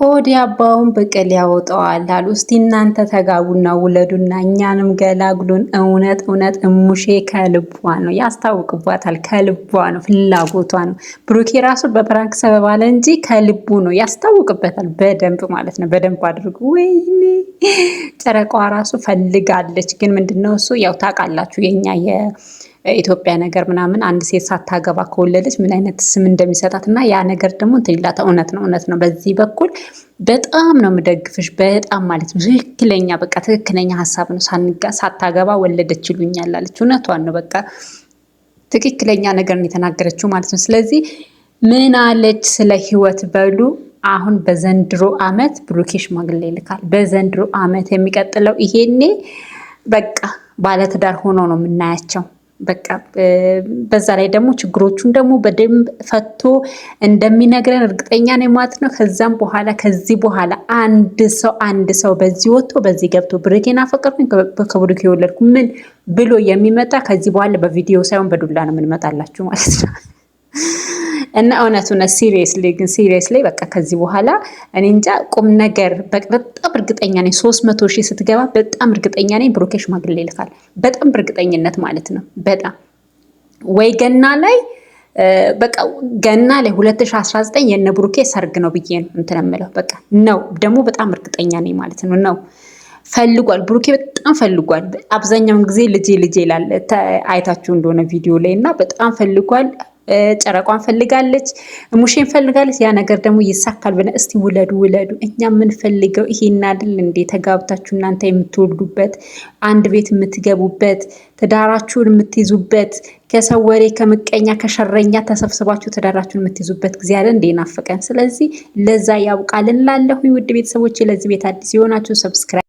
ሆድ ያባውን ብቅል ያወጣዋል አሉ። እስቲ እናንተ ተጋቡና ውለዱና እኛንም ገላግሉን። እውነት እውነት እሙሼ ከልቧ ነው፣ ያስታውቅባታል። ከልቧ ነው፣ ፍላጎቷ ነው። ብሩኬ ራሱ በፕራንክ ሰበብ አለ እንጂ ከልቡ ነው፣ ያስታውቅበታል። በደንብ ማለት ነው፣ በደንብ አድርጉ። ወይኔ ጨረቃዋ ራሱ ፈልጋለች። ግን ምንድነው እሱ ያው ታውቃላችሁ የኛ ኢትዮጵያ ነገር ምናምን አንድ ሴት ሳታገባ ከወለደች ምን አይነት ስም እንደሚሰጣት እና ያ ነገር ደግሞ እንትን ይላታ። እውነት ነው። በዚህ በኩል በጣም ነው የምደግፍሽ፣ በጣም ማለት ነው። ትክክለኛ በቃ ትክክለኛ ሀሳብ ነው። ሳታገባ ወለደች ይሉኛል አለች። እውነቷን ነው። በቃ ትክክለኛ ነገር ነው የተናገረችው ማለት ነው። ስለዚህ ምን አለች ስለ ህይወት በሉ። አሁን በዘንድሮ አመት ብሩኬ ሽማግሌ ይልካል። በዘንድሮ አመት የሚቀጥለው ይሄኔ በቃ ባለትዳር ሆኖ ነው የምናያቸው። በቃ በዛ ላይ ደግሞ ችግሮቹን ደግሞ በደንብ ፈቶ እንደሚነግረን እርግጠኛ ነኝ ማለት ነው። ከዚህ በኋላ አንድ ሰው በዚህ ወጥቶ በዚህ ገብቶ ብሩኬን አፈቀርኩኝ ከብሩኬ የወለድኩ ምን ብሎ የሚመጣ ከዚህ በኋላ በቪዲዮ ሳይሆን በዱላ ነው የምንመጣላችሁ ማለት ነው። እና እውነቱን ሲሪየስሊ በቃ ከዚህ በኋላ እኔ እንጃ ቁም ነገር በጣም እርግጠኛ ነኝ 300,000 ስትገባ በጣም እርግጠኛ ነኝ ብሩኬ ሽማግሌ ይልካል። በጣም በእርግጠኝነት ማለት ነው። በጣም ወይ ገና ላይ በቃ ገና ላይ 2019 የነ ብሩኬ ሰርግ ነው ብዬ ነው እንትን የምለው። በቃ ነው ደግሞ በጣም እርግጠኛ ነኝ ማለት ነው። ፈልጓል ብሩኬ በጣም ፈልጓል። አብዛኛውን ጊዜ ልጄ ይላል አይታችሁ እንደሆነ ቪዲዮ ላይ እና በጣም ፈልጓል። ጨረቋን ፈልጋለች፣ ሙሼን ፈልጋለች። ያ ነገር ደግሞ ይሳካል ብለን እስቲ ውለዱ። እኛ የምንፈልገው ይሄን አይደል እንዴ? ተጋብታችሁ እናንተ የምትወልዱበት፣ አንድ ቤት የምትገቡበት፣ ትዳራችሁን የምትይዙበት፣ ከሰው ወሬ ከምቀኛ ከሸረኛ ተሰብስባችሁ ትዳራችሁን የምትይዙበት ጊዜ አለ እንዴ? ናፈቀን። ስለዚህ ለዛ ያብቃልን እላለሁ። ውድ ቤተሰቦች ለዚህ ቤት አዲስ የሆናችሁ ሰብስክራይብ